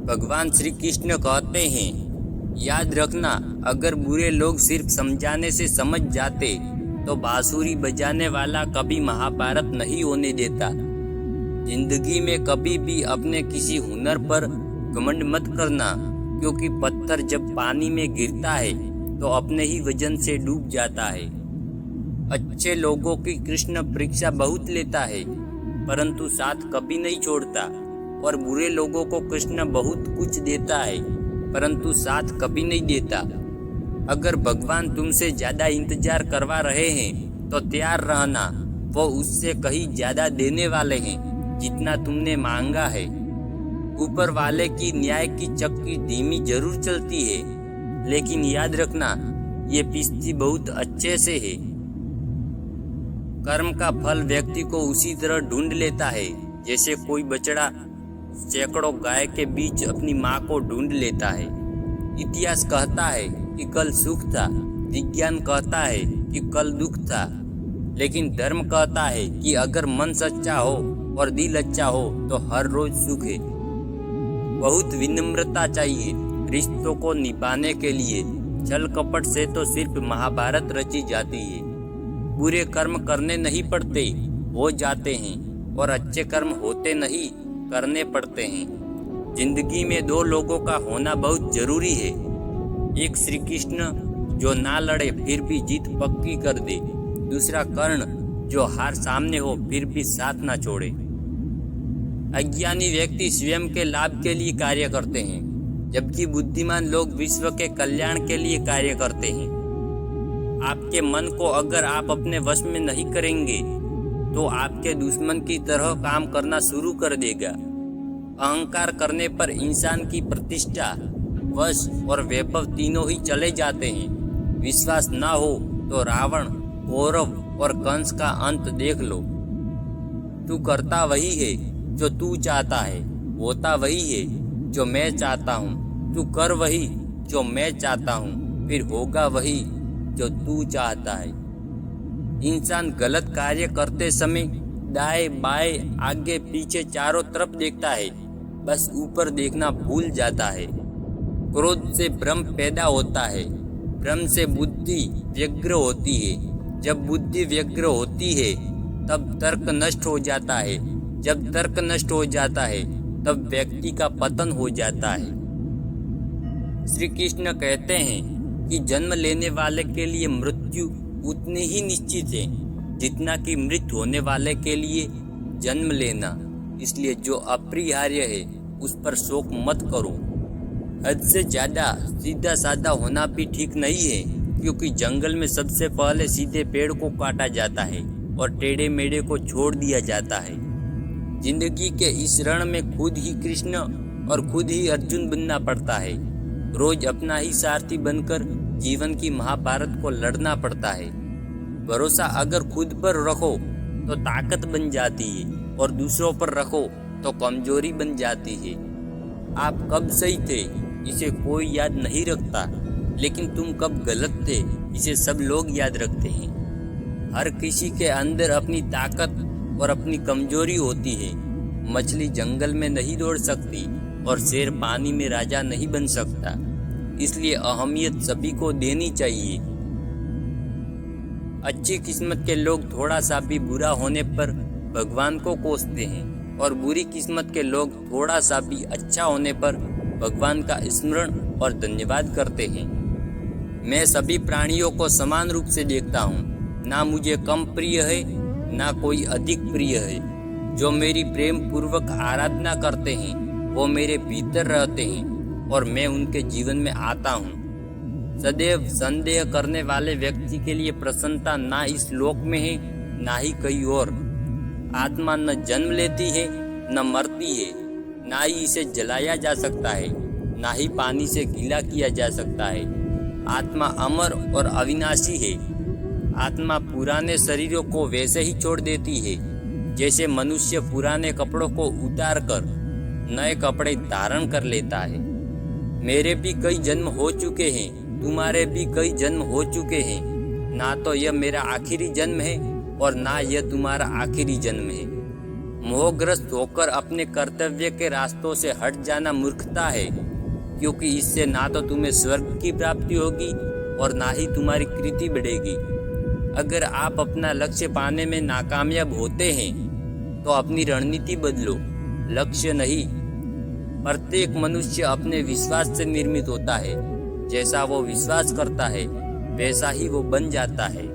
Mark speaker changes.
Speaker 1: भगवान श्री कृष्ण कहते हैं, याद रखना, अगर बुरे लोग सिर्फ समझाने से समझ जाते तो बांसुरी बजाने वाला कभी महाभारत नहीं होने देता। जिंदगी में कभी भी अपने किसी हुनर पर घमंड मत करना, क्योंकि पत्थर जब पानी में गिरता है तो अपने ही वजन से डूब जाता है। अच्छे लोगों की कृष्ण परीक्षा बहुत लेता है, परंतु साथ कभी नहीं छोड़ता, और बुरे लोगों को कृष्ण बहुत कुछ देता है, परंतु साथ कभी नहीं देता। अगर भगवान तुमसे ज्यादा इंतजार करवा रहे हैं तो तैयार रहना, वो उससे कहीं ज्यादा देने वाले हैं जितना तुमने मांगा है। ऊपर वाले की न्याय की चक्की धीमी जरूर चलती है, लेकिन याद रखना, ये पिसती बहुत अच्छे से है। कर्म का फल व्यक्ति को उसी तरह ढूंढ लेता है जैसे कोई बछड़ा सैकड़ों गाय के बीच अपनी माँ को ढूंढ लेता है। इतिहास कहता है कि कल सुख था, विज्ञान कहता है कि कल दुख था, लेकिन धर्म कहता है कि अगर मन सच्चा हो और दिल अच्छा हो तो हर रोज सुख है। बहुत विनम्रता चाहिए रिश्तों को निभाने के लिए। छल कपट से तो सिर्फ महाभारत रची जाती है। बुरे कर्म करने नहीं पड़ते, हो जाते हैं, और अच्छे कर्म होते नहीं, करने पड़ते हैं। जिंदगी में दो लोगों का होना बहुत जरूरी है। एक श्री कृष्ण जो ना लड़े फिर भी जीत पक्की कर दे, दूसरा कर्ण जो हार सामने हो फिर भी साथ ना छोड़े। अज्ञानी व्यक्ति स्वयं के लाभ के लिए कार्य करते हैं, जबकि बुद्धिमान लोग विश्व के कल्याण के लिए कार्य करते हैं। आपके मन को अगर आप अपने वश में नहीं करेंगे तो आपके दुश्मन की तरह काम करना शुरू कर देगा। अहंकार करने पर इंसान की प्रतिष्ठा, वश और वैभव तीनों ही चले जाते हैं। विश्वास ना हो तो रावण, कौरव और कंस का अंत देख लो। तू करता वही है जो तू चाहता है, होता वही है जो मैं चाहता हूँ। तू कर वही जो मैं चाहता हूँ, फिर होगा वही जो तू चाहता है। इंसान गलत कार्य करते समय दाएं बाएं आगे पीछे चारों तरफ देखता है, बस ऊपर देखना भूल जाता है। क्रोध से भ्रम पैदा होता है, भ्रम से बुद्धि व्यग्र होती है। जब बुद्धि व्यग्र होती है तब तर्क नष्ट हो जाता है। जब तर्क नष्ट हो जाता है तब व्यक्ति का पतन हो जाता है। श्री कृष्ण कहते हैं कि जन्म लेने वाले के लिए मृत्यु उतनी ही निश्चित है जितना कि मृत होने वाले के लिए जन्म लेना। इसलिए जो अपरिहार्य है उस पर शोक मत करो। हद से ज्यादा सीधा साधा होना भी ठीक नहीं है, क्योंकि जंगल में सबसे पहले सीधे पेड़ को काटा जाता है और टेढ़े मेढ़े को छोड़ दिया जाता है। जिंदगी के इस रण में खुद ही कृष्ण और खुद ही अर्जुन बनना पड़ता है। रोज अपना ही सारथी बनकर जीवन की महाभारत को लड़ना पड़ता है। भरोसा अगर खुद पर रखो तो ताकत बन जाती है, और दूसरों पर रखो तो कमजोरी बन जाती है। आप कब सही थे इसे कोई याद नहीं रखता, लेकिन तुम कब गलत थे इसे सब लोग याद रखते हैं। हर किसी के अंदर अपनी ताकत और अपनी कमजोरी होती है। मछली जंगल में नहीं दौड़ सकती और शेर पानी में राजा नहीं बन सकता। इसलिए अहमियत सभी को देनी चाहिए। अच्छी किस्मत के लोग थोड़ा सा भी बुरा होने पर भगवान को कोसते हैं, और बुरी किस्मत के लोग थोड़ा सा भी अच्छा होने पर भगवान का स्मरण और धन्यवाद करते हैं। मैं सभी प्राणियों को समान रूप से देखता हूँ। ना मुझे कम प्रिय है, ना कोई अधिक प्रिय है। जो मेरी प्रेम पूर्वक आराधना करते हैं वो मेरे भीतर रहते हैं और मैं उनके जीवन में आता हूँ। सदैव संदेह करने वाले व्यक्ति के लिए प्रसन्नता ना इस लोक में है ना ही कहीं और। आत्मा न जन्म लेती है न मरती है, ना ही इसे जलाया जा सकता है, ना ही पानी से गीला किया जा सकता है। आत्मा अमर और अविनाशी है। आत्मा पुराने शरीरों को वैसे ही छोड़ देती है जैसे मनुष्य पुराने कपड़ों को उतार कर नए कपड़े धारण कर लेता है। मेरे भी कई जन्म हो चुके हैं, तुम्हारे भी कई जन्म हो चुके हैं। ना तो यह मेरा आखिरी जन्म है और ना यह तुम्हारा आखिरी जन्म है। मोहग्रस्त होकर अपने कर्तव्य के रास्तों से हट जाना मूर्खता है, क्योंकि इससे ना तो तुम्हें स्वर्ग की प्राप्ति होगी और ना ही तुम्हारी कृति बढ़ेगी। अगर आप अपना लक्ष्य पाने में नाकामयाब होते हैं तो अपनी रणनीति बदलो, लक्ष्य नहीं। प्रत्येक मनुष्य अपने विश्वास से निर्मित होता है। जैसा वो विश्वास करता है वैसा ही वो बन जाता है।